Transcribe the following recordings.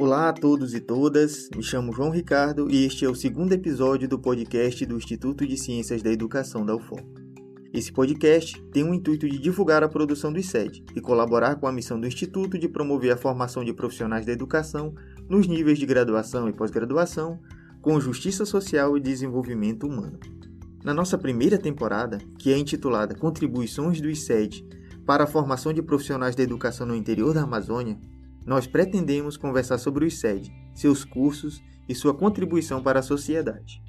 Olá a todos e todas, me chamo João Ricardo e este é o segundo episódio do podcast do Instituto de Ciências da Educação da UFOP. Esse podcast tem o intuito de divulgar a produção do ICED e colaborar com a missão do Instituto de promover a formação de profissionais da educação nos níveis de graduação e pós-graduação, com justiça social e desenvolvimento humano. Na nossa primeira temporada, que é intitulada Contribuições do ICED para a formação de profissionais da educação no interior da Amazônia, nós pretendemos conversar sobre o ICED, seus cursos e sua contribuição para a sociedade.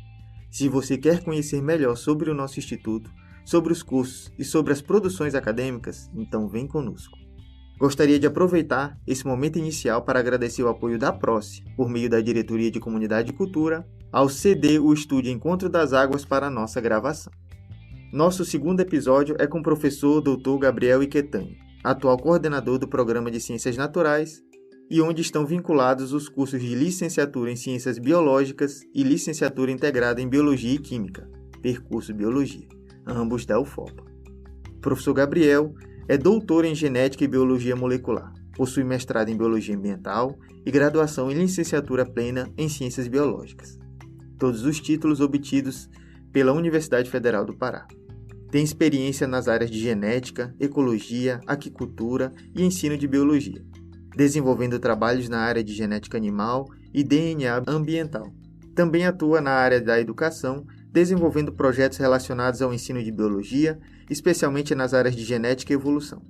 Se você quer conhecer melhor sobre o nosso instituto, sobre os cursos e sobre as produções acadêmicas, então vem conosco. Gostaria de aproveitar esse momento inicial para agradecer o apoio da PROCE, por meio da Diretoria de Comunidade e Cultura, ao ceder o estúdio Encontro das Águas para a nossa gravação. Nosso segundo episódio é com o professor Dr. Gabriel Iquetani, atual coordenador do Programa de Ciências Naturais, e onde estão vinculados os cursos de licenciatura em Ciências Biológicas e licenciatura integrada em Biologia e Química, percurso Biologia, ambos da UFOP. O professor Gabriel é doutor em Genética e Biologia Molecular, possui mestrado em Biologia Ambiental e graduação em licenciatura plena em Ciências Biológicas. Todos os títulos obtidos pela Universidade Federal do Pará. Tem experiência nas áreas de genética, ecologia, aquicultura e ensino de biologia, desenvolvendo trabalhos na área de genética animal e DNA ambiental. Também atua na área da educação, desenvolvendo projetos relacionados ao ensino de biologia, especialmente nas áreas de genética e evolução.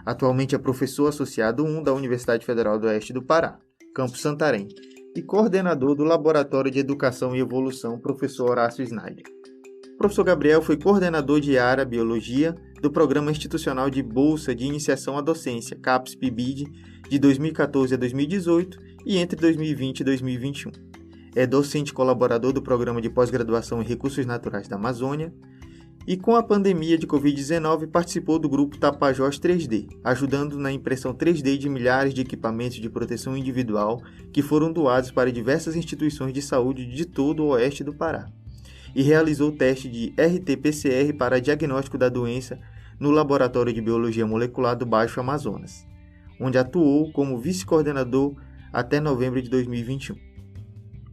Atualmente é professor associado 1 da Universidade Federal do Oeste do Pará, Campus Santarém, e coordenador do Laboratório de Educação e Evolução, professor Horácio Snyder. O professor Gabriel foi coordenador de área Biologia do Programa Institucional de Bolsa de Iniciação à Docência, CAPES-PIBID, de 2014 a 2018 e entre 2020 e 2021. É docente colaborador do Programa de Pós-Graduação em Recursos Naturais da Amazônia e, com a pandemia de Covid-19, participou do grupo Tapajós 3D, ajudando na impressão 3D de milhares de equipamentos de proteção individual que foram doados para diversas instituições de saúde de todo o oeste do Pará, e realizou o teste de RT-PCR para diagnóstico da doença no Laboratório de Biologia Molecular do Baixo Amazonas, onde atuou como vice-coordenador até novembro de 2021.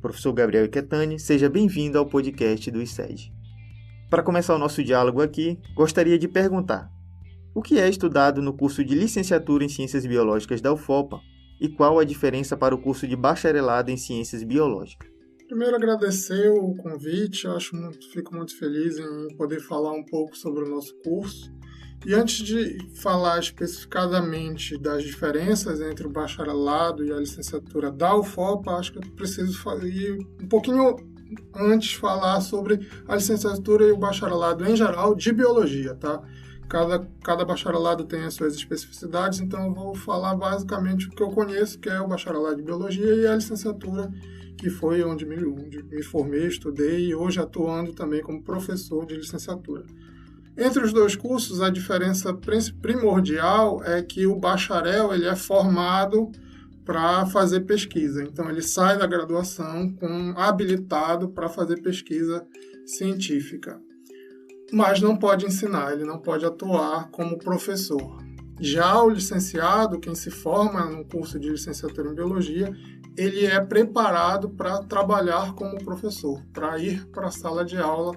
Professor Gabriel Iquetani, seja bem-vindo ao podcast do ICED. Para começar o nosso diálogo aqui, gostaria de perguntar: o que é estudado no curso de Licenciatura em Ciências Biológicas da UFOPA e qual a diferença para o curso de Bacharelado em Ciências Biológicas? Primeiro, agradecer o convite, fico muito feliz em poder falar um pouco sobre o nosso curso. E antes de falar especificadamente das diferenças entre o bacharelado e a licenciatura da UFOPA, acho que eu preciso ir um pouquinho antes falar sobre a licenciatura e o bacharelado em geral de biologia, tá? Cada bacharelado tem as suas especificidades, então eu vou falar basicamente o que eu conheço, que é o bacharelado de biologia, e a licenciatura, que foi onde me formei, estudei e hoje atuando também como professor de licenciatura. Entre os dois cursos, a diferença primordial é que o bacharel ele é formado para fazer pesquisa. Então, ele sai da graduação habilitado para fazer pesquisa científica. Mas não pode ensinar, ele não pode atuar como professor. Já o licenciado, quem se forma no curso de licenciatura em biologia, ele é preparado para trabalhar como professor, para ir para a sala de aula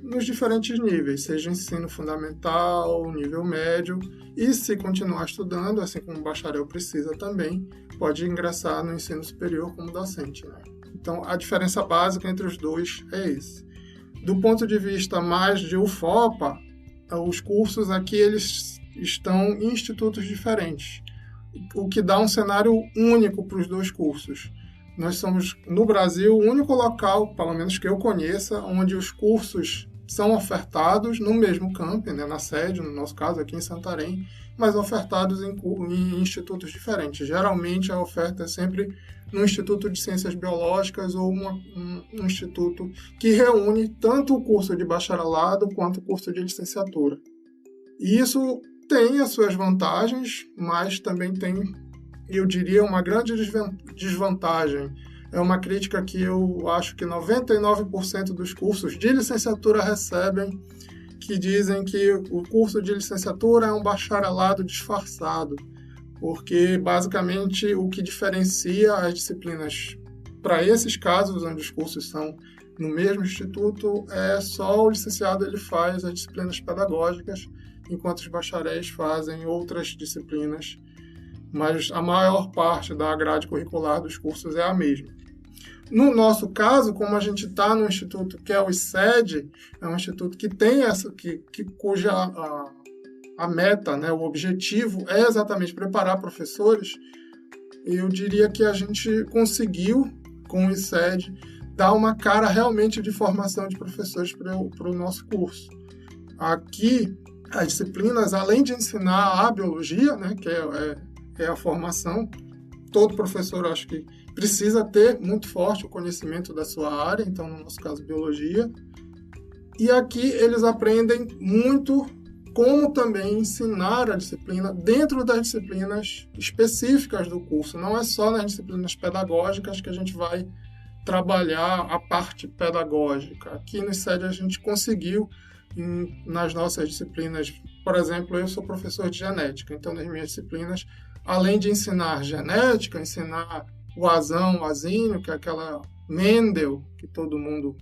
nos diferentes níveis, seja ensino fundamental, nível médio, e se continuar estudando, assim como o bacharel precisa também, pode ingressar no ensino superior como docente, né? Então, a diferença básica entre os dois é esse. Do ponto de vista mais de UFOPA, os cursos aqui eles estão em institutos diferentes, o que dá um cenário único para os dois cursos. Nós somos, no Brasil, o único local, pelo menos que eu conheça, onde os cursos são ofertados no mesmo campus, né, na sede, no nosso caso aqui em Santarém, mas ofertados em institutos diferentes. Geralmente a oferta é sempre no Instituto de Ciências Biológicas ou um instituto que reúne tanto o curso de bacharelado quanto o curso de licenciatura. E isso tem as suas vantagens, mas também tem, eu diria, uma grande desvantagem. É uma crítica que eu acho que 99% dos cursos de licenciatura recebem, que dizem que o curso de licenciatura é um bacharelado disfarçado. porque basicamente o que diferencia as disciplinas para esses casos onde os cursos são no mesmo instituto é só o licenciado ele faz as disciplinas pedagógicas, enquanto os bacharéis fazem outras disciplinas, mas a maior parte da grade curricular dos cursos é a mesma. No nosso caso, como a gente está no instituto que é o ICED, é um instituto que tem cuja a meta, né, o objetivo é exatamente preparar professores, eu diria que a gente conseguiu, com o ICED, dar uma cara realmente de formação de professores para o nosso curso. Aqui, as disciplinas, além de ensinar a biologia, né, que é a formação, todo professor, acho que precisa ter muito forte o conhecimento da sua área, então, no nosso caso, biologia. E aqui eles aprendem muito como também ensinar a disciplina dentro das disciplinas específicas do curso. Não é só nas disciplinas pedagógicas que a gente vai trabalhar a parte pedagógica. Aqui no ICED a gente conseguiu, nas nossas disciplinas, por exemplo, eu sou professor de genética, então nas minhas disciplinas, além de ensinar genética, ensinar o azão, o azinho, que é aquela Mendel, que todo mundo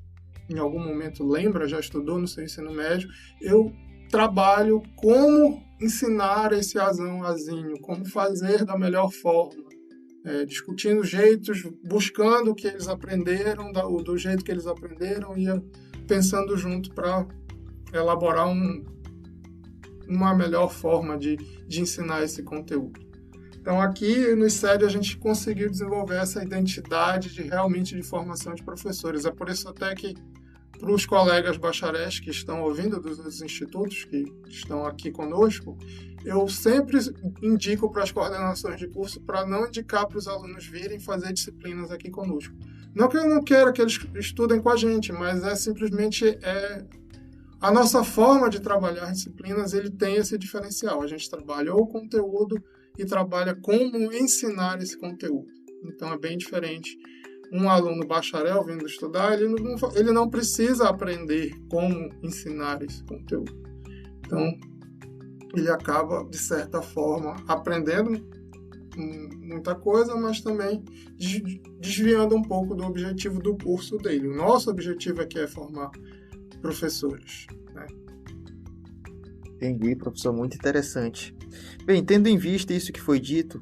em algum momento lembra, já estudou no seu ensino médio, eu trabalho como ensinar esse azão, azinho, como fazer da melhor forma, discutindo jeitos, buscando o que eles aprenderam, do jeito que eles aprenderam e pensando junto para elaborar uma melhor forma de ensinar esse conteúdo. Então, aqui no ICED a gente conseguiu desenvolver essa identidade realmente de formação de professores. É por isso até que, para os colegas bacharéis que estão ouvindo dos institutos que estão aqui conosco, eu sempre indico para as coordenações de curso para não indicar para os alunos virem fazer disciplinas aqui conosco. Não que eu não queira que eles estudem com a gente, mas simplesmente a nossa forma de trabalhar disciplinas, ele tem esse diferencial. A gente trabalha o conteúdo e trabalha como ensinar esse conteúdo. Então, é bem diferente. Um aluno bacharel vindo estudar, ele não precisa aprender como ensinar esse conteúdo. Então, ele acaba, de certa forma, aprendendo muita coisa, mas também desviando um pouco do objetivo do curso dele. O nosso objetivo aqui é formar professores, né? Entendi, professor, muito interessante. Bem, tendo em vista isso que foi dito,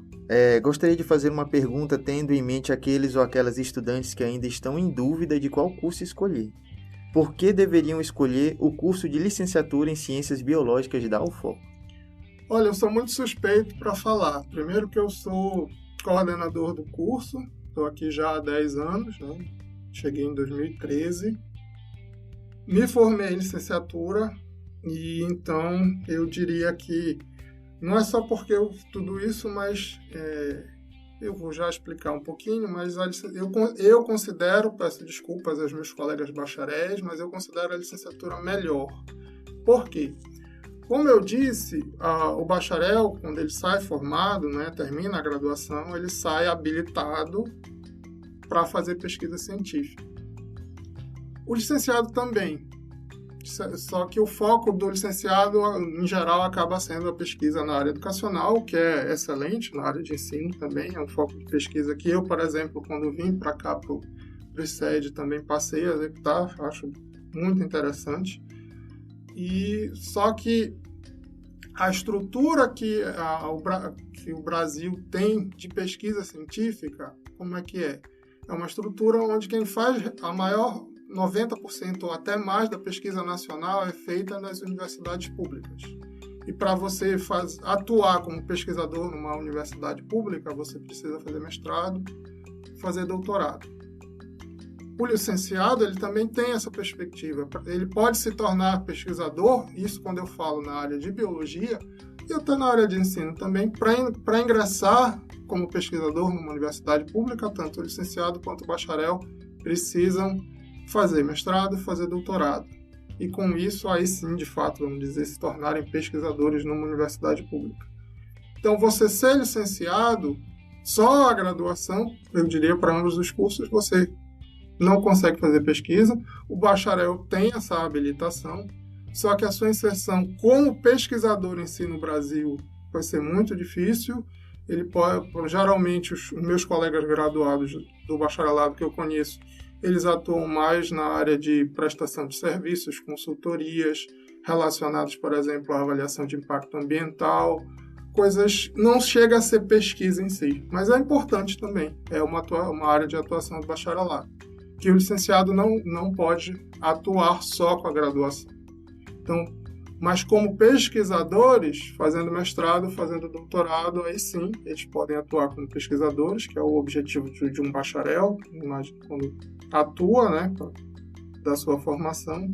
gostaria de fazer uma pergunta tendo em mente aqueles ou aquelas estudantes que ainda estão em dúvida de qual curso escolher. Por que deveriam escolher o curso de licenciatura em Ciências Biológicas da UFOP? Olha, eu sou muito suspeito para falar. Primeiro que eu sou coordenador do curso, estou aqui já há 10 anos, né? Cheguei em 2013. Me formei em licenciatura e então eu diria que não é só porque tudo isso, mas eu vou já explicar um pouquinho, mas eu considero, peço desculpas aos meus colegas bacharéis, mas eu considero a licenciatura melhor. Por quê? Como eu disse, o bacharel, quando ele sai formado, né, termina a graduação, ele sai habilitado para fazer pesquisa científica. O licenciado também. Só que o foco do licenciado, em geral, acaba sendo a pesquisa na área educacional, que é excelente, na área de ensino também, é um foco de pesquisa que eu, por exemplo, quando vim para cá, para o ICED, também passei a executar, acho muito interessante. Só que a estrutura que o Brasil tem de pesquisa científica, como é que é? É uma estrutura onde quem faz a maior 90% ou até mais da pesquisa nacional é feita nas universidades públicas. E para você atuar como pesquisador numa universidade pública, você precisa fazer mestrado, fazer doutorado. O licenciado, ele também tem essa perspectiva. Ele pode se tornar pesquisador, isso quando eu falo na área de biologia, e até na área de ensino também, para ingressar como pesquisador numa universidade pública, tanto o licenciado quanto o bacharel precisam fazer mestrado, fazer doutorado. E com isso, aí sim, de fato, vamos dizer, se tornarem pesquisadores numa universidade pública. Então, você ser licenciado, só a graduação, eu diria, para ambos os cursos, você não consegue fazer pesquisa. O bacharel tem essa habilitação, só que a sua inserção como pesquisador em si no Brasil vai ser muito difícil. Geralmente, os meus colegas graduados do bacharelado que eu conheço, eles atuam mais na área de prestação de serviços, consultorias, relacionadas, por exemplo, à avaliação de impacto ambiental, coisas, não chega a ser pesquisa em si, mas é importante também, é uma área de atuação do bacharelado, que o licenciado não pode atuar só com a graduação. Então, mas como pesquisadores, fazendo mestrado, fazendo doutorado, aí sim, eles podem atuar como pesquisadores, que é o objetivo de um bacharel, quando atua, né, da sua formação.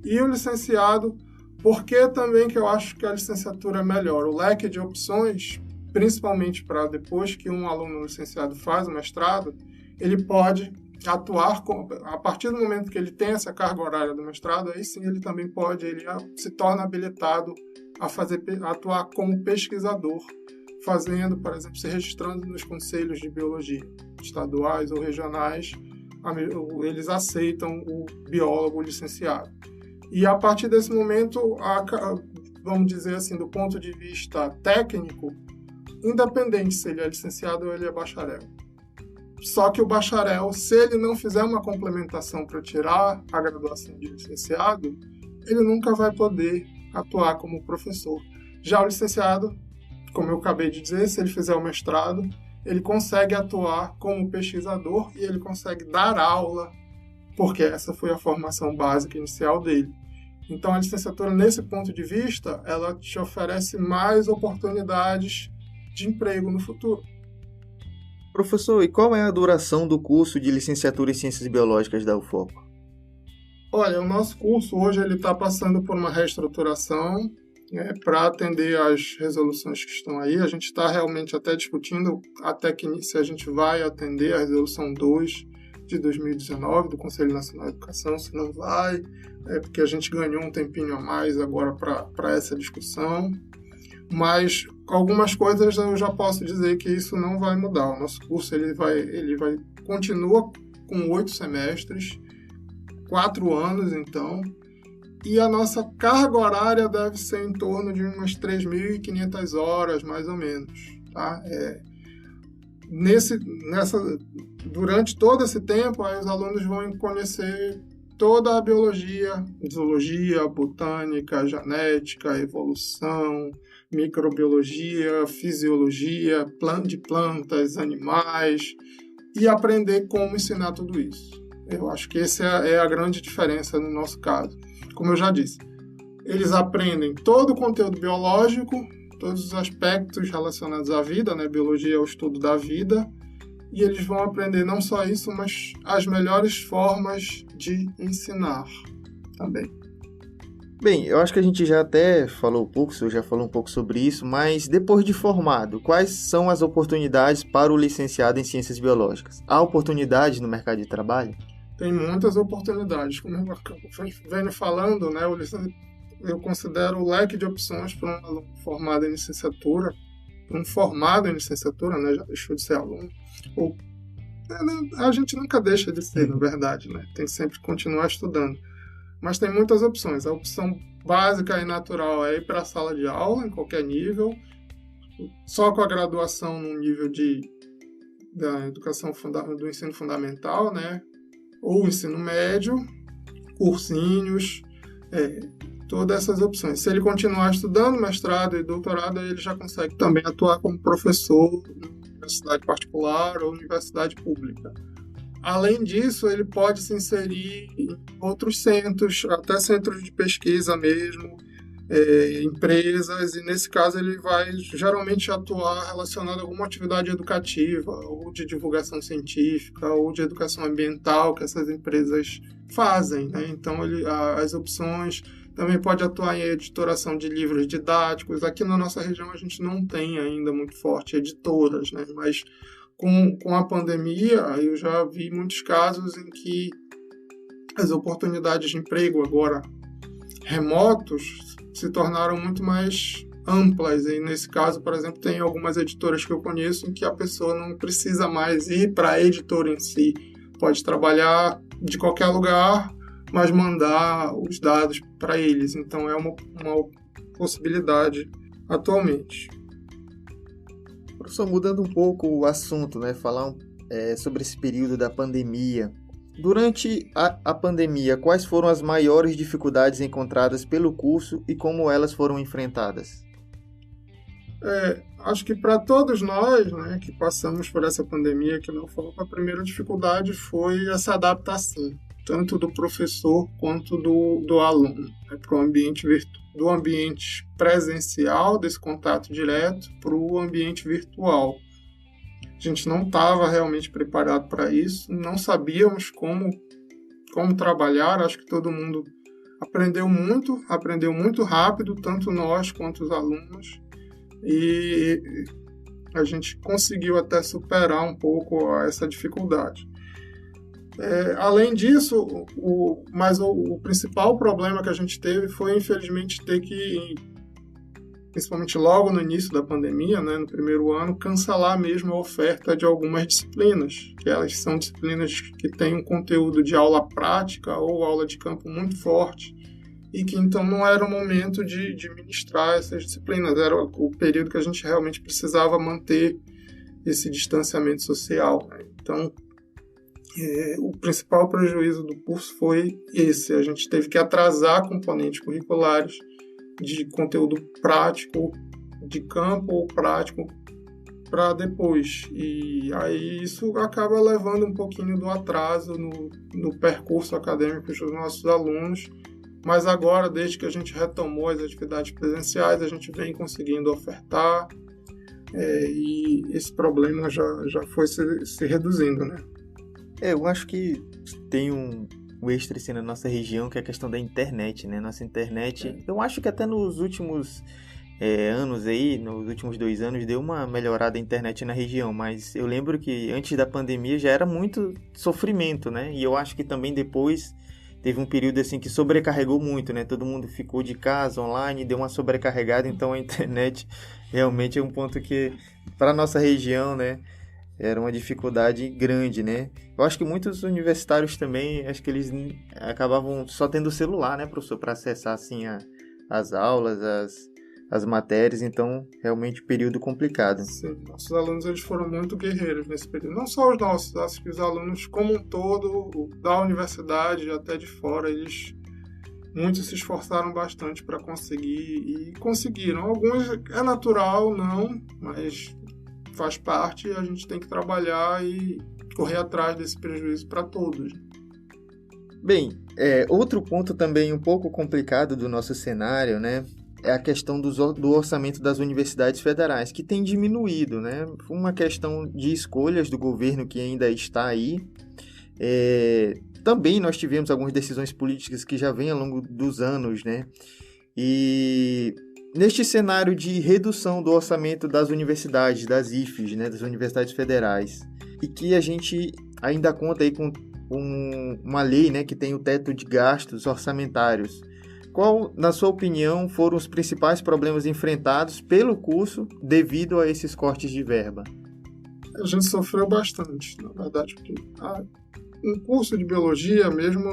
E o licenciado, porque também que eu acho que a licenciatura é melhor. O leque de opções, principalmente para depois que um aluno licenciado faz o mestrado, ele pode atuar, a partir do momento que ele tem essa carga horária do mestrado, aí sim ele também pode, ele se torna habilitado a atuar como pesquisador, fazendo, por exemplo, se registrando nos conselhos de biologia, estaduais ou regionais, eles aceitam o biólogo licenciado. E a partir desse momento, vamos dizer assim, do ponto de vista técnico, independente se ele é licenciado ou ele é bacharel. Só que o bacharel, se ele não fizer uma complementação para tirar a graduação de licenciado, ele nunca vai poder atuar como professor. Já o licenciado, como eu acabei de dizer, se ele fizer o mestrado, ele consegue atuar como pesquisador e ele consegue dar aula, porque essa foi a formação básica inicial dele. Então, a licenciatura, nesse ponto de vista, ela te oferece mais oportunidades de emprego no futuro. Professor, e qual é a duração do curso de licenciatura em Ciências Biológicas da UFOP? Olha, o nosso curso hoje está passando por uma reestruturação para atender às resoluções que estão aí. A gente está realmente até discutindo até que se a gente vai atender a resolução 2 de 2019 do Conselho Nacional de Educação, se não vai, porque a gente ganhou um tempinho a mais agora para essa discussão. Mas algumas coisas eu já posso dizer que isso não vai mudar. O nosso curso ele continua com 8 semestres, 4 anos então, e a nossa carga horária deve ser em torno de umas 3.500 horas, mais ou menos. Tá? Durante todo esse tempo, aí os alunos vão conhecer toda a biologia, zoologia, botânica, genética, evolução, microbiologia, fisiologia, de plantas, animais, e aprender como ensinar tudo isso. Eu acho que essa é a grande diferença no nosso caso. Como eu já disse, eles aprendem todo o conteúdo biológico, todos os aspectos relacionados à vida, né? Biologia é o estudo da vida, e eles vão aprender não só isso, mas as melhores formas de ensinar também. Bem, eu acho que a gente já até falou um pouco, o senhor já falou um pouco sobre isso, mas depois de formado, quais são as oportunidades para o licenciado em Ciências Biológicas? Há oportunidade no mercado de trabalho? Tem muitas oportunidades. Como eu venho falando, né, eu considero o leque de opções para um aluno formado em licenciatura, para um formado em licenciatura, né, já deixou de ser aluno, a gente nunca deixa de ser, na verdade, né, tem que sempre continuar estudando. Mas tem muitas opções. A opção básica e natural é ir para a sala de aula, em qualquer nível, só com a graduação no nível da educação do ensino fundamental, né? Ou ensino médio, cursinhos, todas essas opções. Se ele continuar estudando mestrado e doutorado, ele já consegue também atuar como professor em universidade particular ou universidade pública. Além disso, ele pode se inserir em outros centros, até centros de pesquisa mesmo, empresas, e nesse caso ele vai geralmente atuar relacionado a alguma atividade educativa, ou de divulgação científica, ou de educação ambiental que essas empresas fazem, né? Então, as opções também pode atuar em editoração de livros didáticos. Aqui na nossa região a gente não tem ainda muito forte editoras, né? Mas com a pandemia, eu já vi muitos casos em que as oportunidades de emprego agora remotos se tornaram muito mais amplas. E nesse caso, por exemplo, tem algumas editoras que eu conheço em que a pessoa não precisa mais ir para a editora em si. Pode trabalhar de qualquer lugar, mas mandar os dados para eles. Então, é uma possibilidade atualmente. Professor, mudando um pouco o assunto, né? Falar sobre esse período da pandemia. Durante a pandemia, quais foram as maiores dificuldades encontradas pelo curso e como elas foram enfrentadas? Acho que para todos nós, né, que passamos por essa pandemia aqui na UFOP, a primeira dificuldade foi essa adaptação, tanto do professor quanto do aluno, né, para o ambiente do ambiente presencial, desse contato direto, para o ambiente virtual. A gente não estava realmente preparado para isso, não sabíamos como trabalhar. Acho que todo mundo aprendeu muito rápido, tanto nós quanto os alunos, e a gente conseguiu até superar um pouco essa dificuldade. Além disso, o principal problema que a gente teve foi, infelizmente, ter que, principalmente logo no início da pandemia, né, no primeiro ano, cancelar mesmo a oferta de algumas disciplinas, que elas são disciplinas que têm um conteúdo de aula prática ou aula de campo muito forte, e que então não era o momento de ministrar essas disciplinas, era o período que a gente realmente precisava manter esse distanciamento social, né? Então, o principal prejuízo do curso foi esse: a gente teve que atrasar componentes curriculares de conteúdo prático, de campo ou prático, para depois. E aí isso acaba levando um pouquinho do atraso no percurso acadêmico dos nossos alunos. Mas agora, desde que a gente retomou as atividades presenciais, a gente vem conseguindo ofertar, e esse problema já foi se reduzindo, né? Eu acho que tem um extra assim, na nossa região, que é a questão da internet, né? Nossa internet, eu acho que até nos últimos anos aí, nos últimos 2 anos, deu uma melhorada a internet na região, mas eu lembro que antes da pandemia já era muito sofrimento, né? E eu acho que também depois teve um período assim que sobrecarregou muito, né? Todo mundo ficou de casa, online, deu uma sobrecarregada, então a internet realmente é um ponto que, para a nossa região, né, era uma dificuldade grande, né? Eu acho que muitos universitários também, acho que eles acabavam só tendo celular, né, professor, para acessar assim as aulas, as matérias, então realmente período complicado. Sim, nossos alunos eles foram muito guerreiros nesse período. Não só os nossos, acho que os alunos como um todo, da universidade e até de fora, muitos se esforçaram bastante para conseguir e conseguiram. Alguns é natural, não, mas faz parte e a gente tem que trabalhar e correr atrás desse prejuízo para todos. Bem, outro ponto também um pouco complicado do nosso cenário, né, é a questão do orçamento das universidades federais, que tem diminuído, né? Uma questão de escolhas do governo que ainda está aí. Também nós tivemos algumas decisões políticas que já vêm ao longo dos anos, né? E neste cenário de redução do orçamento das universidades, das IFES, né? Das universidades federais, e que a gente ainda conta aí com uma lei, né, que tem o teto de gastos orçamentários. Qual, na sua opinião, foram os principais problemas enfrentados pelo curso devido a esses cortes de verba? A gente sofreu bastante, na verdade, porque um curso de biologia, mesmo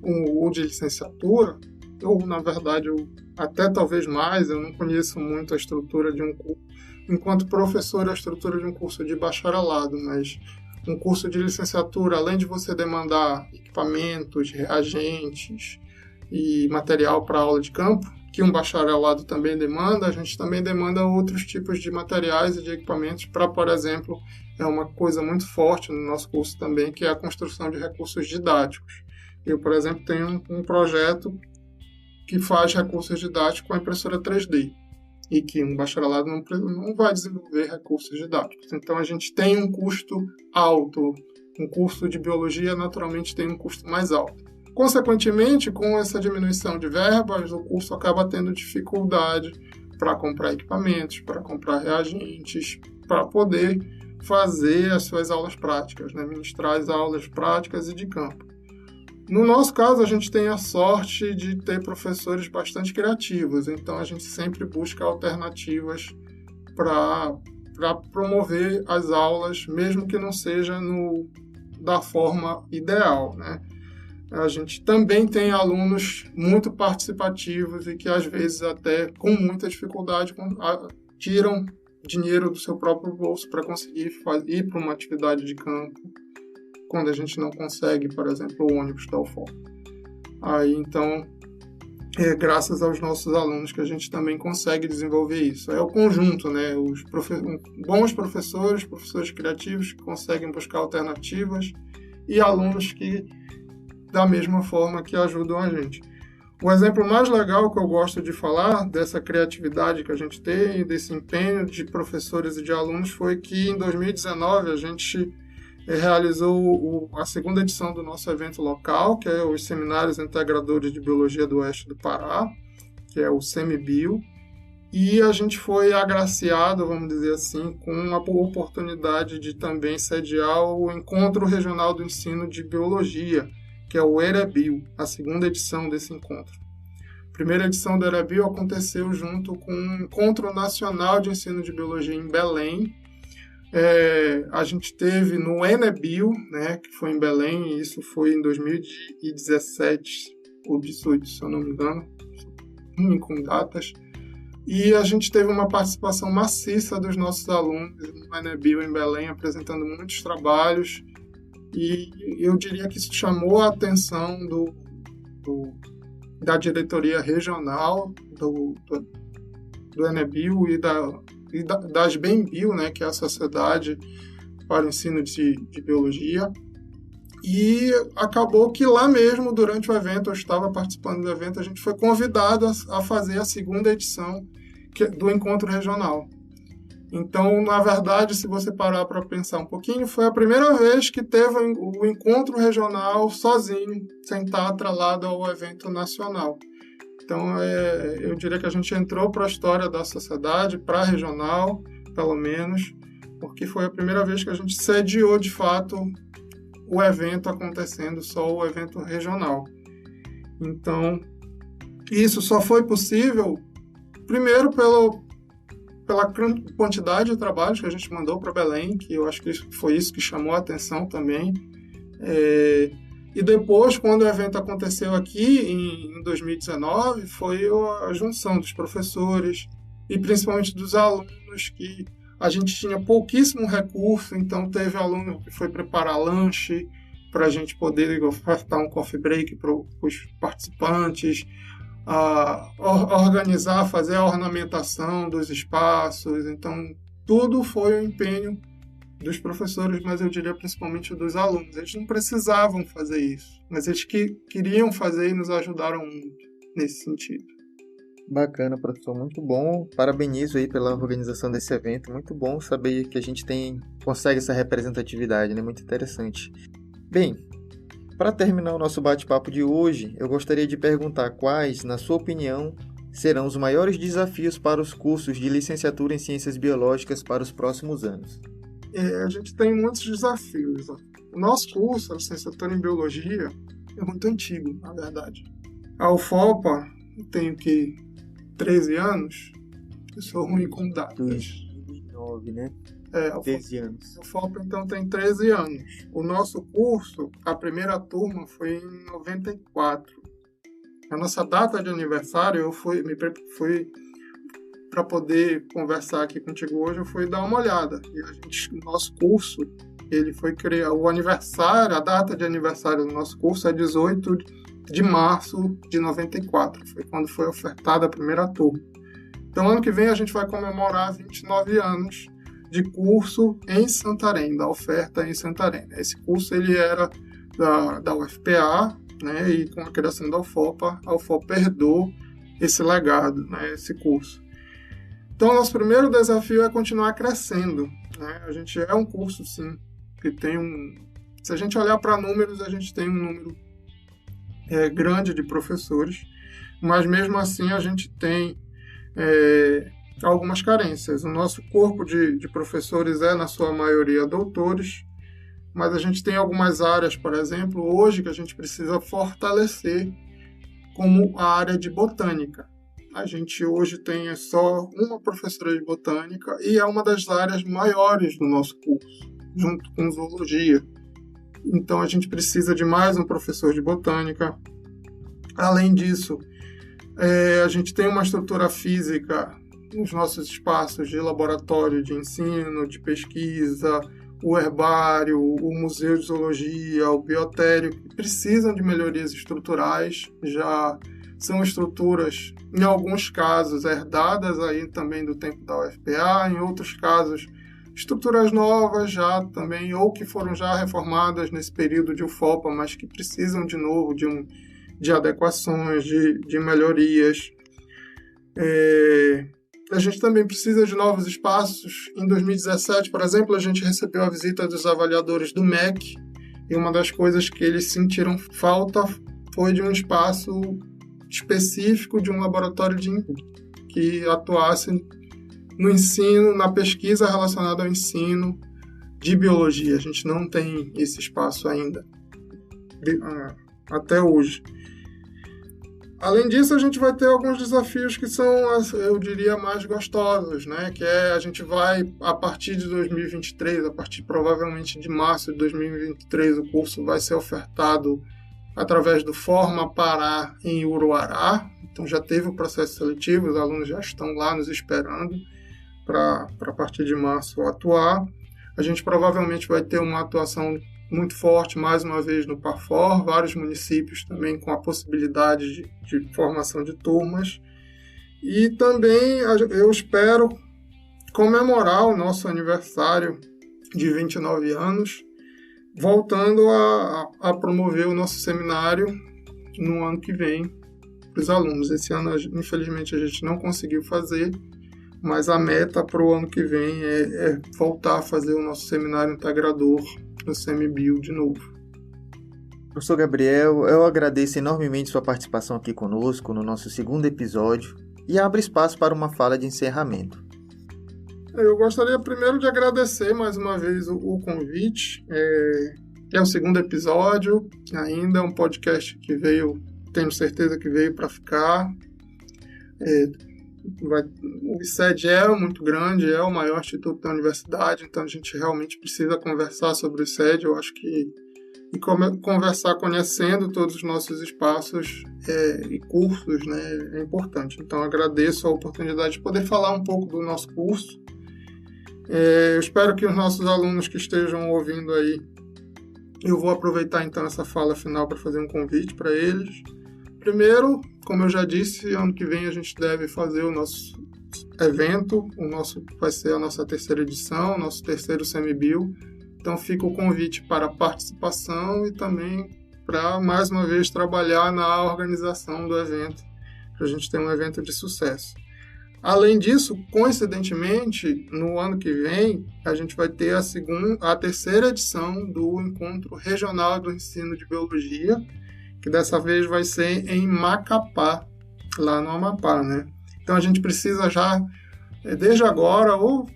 o de licenciatura, ou na verdade, até talvez mais, eu não conheço muito a estrutura de um curso, enquanto professor, a estrutura de um curso de bacharelado, mas um curso de licenciatura, além de você demandar equipamentos, reagentes e material para aula de campo, que um bacharelado também demanda, a gente também demanda outros tipos de materiais e de equipamentos para, por exemplo, uma coisa muito forte no nosso curso também, que é a construção de recursos didáticos. Eu, por exemplo, tenho um projeto que faz recursos didáticos com a impressora 3D, e que um bacharelado não vai desenvolver recursos didáticos. Então, a gente tem um custo alto. Um curso de biologia, naturalmente, tem um custo mais alto. Consequentemente, com essa diminuição de verbas, o curso acaba tendo dificuldade para comprar equipamentos, para comprar reagentes, para poder fazer as suas aulas práticas, né? Ministrar as aulas práticas e de campo. No nosso caso, a gente tem a sorte de ter professores bastante criativos, então a gente sempre busca alternativas para promover as aulas, mesmo que não seja da forma ideal, né? A gente também tem alunos muito participativos e que, às vezes, até com muita dificuldade, tiram dinheiro do seu próprio bolso para conseguir ir para uma atividade de campo, quando a gente não consegue, por exemplo, o ônibus da UFOP. Aí, então, é graças aos nossos alunos que a gente também consegue desenvolver isso. É o conjunto, né? Os bons professores, professores criativos que conseguem buscar alternativas e alunos que, da mesma forma, que ajudam a gente. O exemplo mais legal que eu gosto de falar dessa criatividade que a gente tem, desse empenho de professores e de alunos, foi que em 2019 a gente realizou a segunda edição do nosso evento local, que é os Seminários Integradores de Biologia do Oeste do Pará, que é o SemiBio, e a gente foi agraciado, vamos dizer assim, com a oportunidade de também sediar o Encontro Regional do Ensino de Biologia, que é o EREBio, a segunda edição desse encontro. A primeira edição do EREBio aconteceu junto com o Encontro Nacional de Ensino de Biologia em Belém. A gente teve no ENEBio, né, que foi em Belém, e isso foi em 2017 ou 2018, se eu não me engano, com datas. E a gente teve uma participação maciça dos nossos alunos no ENEBio em Belém, apresentando muitos trabalhos, e eu diria que isso chamou a atenção da diretoria regional do ENEBio e das BEMBio, né, que é a Sociedade para o Ensino de Biologia. E acabou que lá mesmo, durante o evento, eu estava participando do evento, a gente foi convidado a fazer a segunda edição do Encontro Regional. Então, na verdade, se você parar para pensar um pouquinho, foi a primeira vez que teve o Encontro Regional sozinho, sem estar atrelado ao evento nacional. Então, eu diria que a gente entrou para a história da sociedade, para a regional, pelo menos, porque foi a primeira vez que a gente sediou, de fato, o evento acontecendo, só o evento regional. Então, isso só foi possível, primeiro, pela quantidade de trabalhos que a gente mandou para Belém, que eu acho que foi isso que chamou a atenção também. E depois, quando o evento aconteceu aqui, em 2019, foi a junção dos professores e principalmente dos alunos, que a gente tinha pouquíssimo recurso, então teve aluno que foi preparar lanche para a gente poder ofertar um coffee break para os participantes, organizar, fazer a ornamentação dos espaços. Então, tudo foi o empenho dos professores, mas eu diria principalmente dos alunos. Eles não precisavam fazer isso, mas eles queriam fazer e nos ajudaram muito nesse sentido. Bacana, professor, muito bom. Parabenizo aí pela organização desse evento. Muito bom saber que a gente consegue essa representatividade, né? Muito interessante. Bem, para terminar o nosso bate-papo de hoje, eu gostaria de perguntar quais, na sua opinião, serão os maiores desafios para os cursos de licenciatura em Ciências Biológicas para os próximos anos. A gente tem muitos desafios. O nosso curso, a licenciatura em Biologia, é muito antigo, na verdade. A UFOPA, eu tenho 13 anos, eu sou ruim com datas. 2009, né? 13 anos. A UFOPA, então, tem 13 anos. O nosso curso, a primeira turma, foi em 94. A nossa data de aniversário, eu fui para poder conversar aqui contigo hoje, eu fui dar uma olhada. E o nosso curso, ele foi criar o aniversário, a data de aniversário do nosso curso é 18 de março de 94. Foi quando foi ofertada a primeira turma. Então, ano que vem, a gente vai comemorar 29 anos de curso em Santarém, da oferta em Santarém. Esse curso, ele era da UFPA, né, e com a criação da UFOPA, a UFOPA herdou esse legado, né, esse curso. Então, nosso primeiro desafio é continuar crescendo, né? A gente é um curso, sim, que tem Se a gente olhar para números, a gente tem um número grande de professores, mas mesmo assim a gente tem algumas carências. O nosso corpo de professores na sua maioria, doutores, mas a gente tem algumas áreas, por exemplo, hoje que a gente precisa fortalecer, como a área de botânica. A gente hoje tem só uma professora de botânica e é uma das áreas maiores do nosso curso, junto com zoologia. Então, a gente precisa de mais um professor de botânica. Além disso, a gente tem uma estrutura física os nossos espaços de laboratório de ensino, de pesquisa, o herbário, o museu de zoologia, o biotério, precisam de melhorias estruturais, já são estruturas, em alguns casos, herdadas aí também do tempo da UFPA, em outros casos, estruturas novas já também, ou que foram já reformadas nesse período de UFOPA, mas que precisam de novo de adequações, de melhorias. A gente também precisa de novos espaços. Em 2017, por exemplo, a gente recebeu a visita dos avaliadores do MEC, e uma das coisas que eles sentiram falta foi de um espaço específico, de um laboratório que atuasse no ensino, na pesquisa relacionada ao ensino de biologia. A gente não tem esse espaço ainda, até hoje. Além disso, a gente vai ter alguns desafios que são, eu diria, mais gostosos, né? Que a gente vai, a partir de 2023, a partir provavelmente de março de 2023, o curso vai ser ofertado através do Forma Pará em Uruará. Então já teve o processo seletivo, os alunos já estão lá nos esperando para a partir de março atuar. A gente provavelmente vai ter uma atuação muito forte, mais uma vez, no PAFOR, vários municípios também com a possibilidade de formação de turmas. E também eu espero comemorar o nosso aniversário de 29 anos, voltando a promover o nosso seminário no ano que vem para os alunos. Esse ano, infelizmente, a gente não conseguiu fazer, mas a meta para o ano que vem é voltar a fazer o nosso seminário integrador no SemiBio de novo. Professor Gabriel, eu agradeço enormemente sua participação aqui conosco no nosso segundo episódio e abro espaço para uma fala de encerramento. Eu gostaria primeiro de agradecer mais uma vez o convite. É o segundo episódio, ainda é um podcast que veio, tenho certeza que veio para ficar. O ICED é muito grande, é o maior instituto da universidade, então a gente realmente precisa conversar sobre o ICED. Eu acho que conversar conhecendo todos os nossos espaços e cursos, né, é importante. Então agradeço a oportunidade de poder falar um pouco do nosso curso. Eu espero que os nossos alunos que estejam ouvindo aí, eu vou aproveitar então essa fala final para fazer um convite para eles. Primeiro, como eu já disse, ano que vem a gente deve fazer o nosso evento, vai ser a nossa terceira edição, o nosso terceiro SemiBio. Então fica o convite para a participação e também para, mais uma vez, trabalhar na organização do evento, para a gente ter um evento de sucesso. Além disso, coincidentemente, no ano que vem, a gente vai ter a terceira edição do Encontro Regional do Ensino de Biologia, que dessa vez vai ser em Macapá, lá no Amapá, né? Então a gente precisa já, desde agora, ou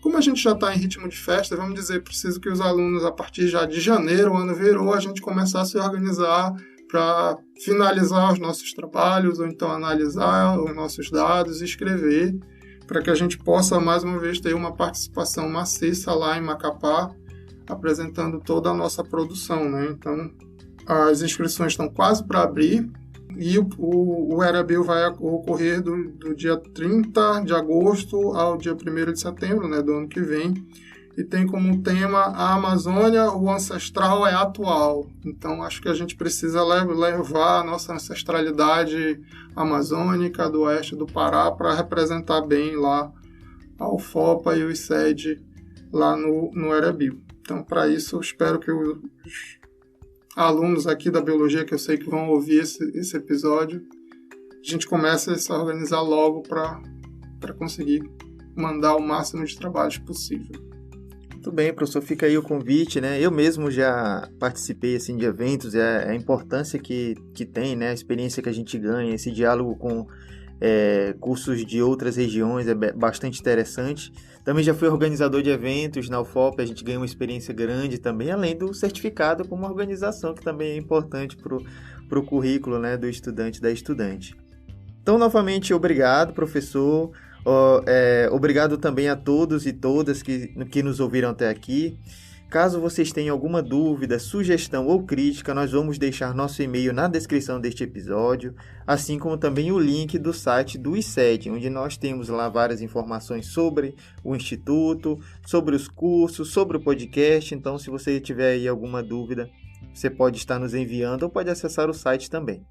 como a gente já está em ritmo de festa, vamos dizer, preciso que os alunos, a partir já de janeiro, o ano virou, a gente começar a se organizar para finalizar os nossos trabalhos, ou então analisar os nossos dados e escrever, para que a gente possa, mais uma vez, ter uma participação maciça lá em Macapá, apresentando toda a nossa produção, né? Então, as inscrições estão quase para abrir e o ERABio vai ocorrer do dia 30 de agosto ao dia 1º de setembro, né, do ano que vem, e tem como tema a Amazônia, o ancestral é atual. Então, acho que a gente precisa levar a nossa ancestralidade amazônica do oeste do Pará para representar bem lá a UFOPA e o ICED lá no ERABio. Então, para isso, eu espero que os alunos aqui da biologia, que eu sei que vão ouvir esse episódio, a gente comece a se organizar logo para conseguir mandar o máximo de trabalhos possível. Muito bem, professor, fica aí o convite, né? Eu mesmo já participei assim, de eventos, a importância que tem, né? A experiência que a gente ganha, esse diálogo com cursos de outras regiões é bastante interessante. Também já fui organizador de eventos na UFOP, a gente ganha uma experiência grande também, além do certificado como organização, que também é importante para o currículo, né, do estudante, da estudante. Então, novamente, obrigado, professor. Obrigado também a todos e todas que nos ouviram até aqui. Caso vocês tenham alguma dúvida, sugestão ou crítica, nós vamos deixar nosso e-mail na descrição deste episódio, assim como também o link do site do ICED, onde nós temos lá várias informações sobre o Instituto, sobre os cursos, sobre o podcast. Então, se você tiver aí alguma dúvida, você pode estar nos enviando ou pode acessar o site também.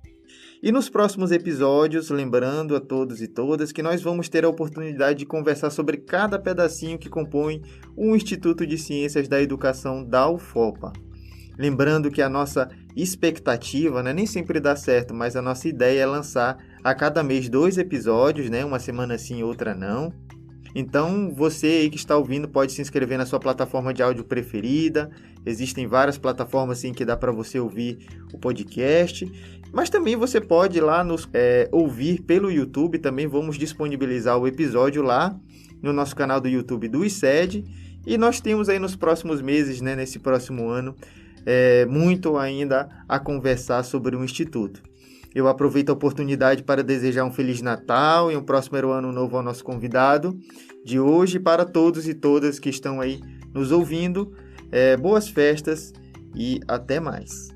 E nos próximos episódios, lembrando a todos e todas que nós vamos ter a oportunidade de conversar sobre cada pedacinho que compõe o Instituto de Ciências da Educação da UFOPA. Lembrando que a nossa expectativa, nem sempre dá certo, mas a nossa ideia é lançar a cada mês 2 episódios, uma semana sim, outra não. Então, você aí que está ouvindo pode se inscrever na sua plataforma de áudio preferida. Existem várias plataformas assim, que dá para você ouvir o podcast. Mas também você pode ir lá nos ouvir pelo YouTube. Também vamos disponibilizar o episódio lá no nosso canal do YouTube do ICED. E nós temos aí nos próximos meses, nesse próximo ano, muito ainda a conversar sobre o Instituto. Eu aproveito a oportunidade para desejar um Feliz Natal e um próspero ano novo ao nosso convidado de hoje. Para todos e todas que estão aí nos ouvindo, boas festas e até mais.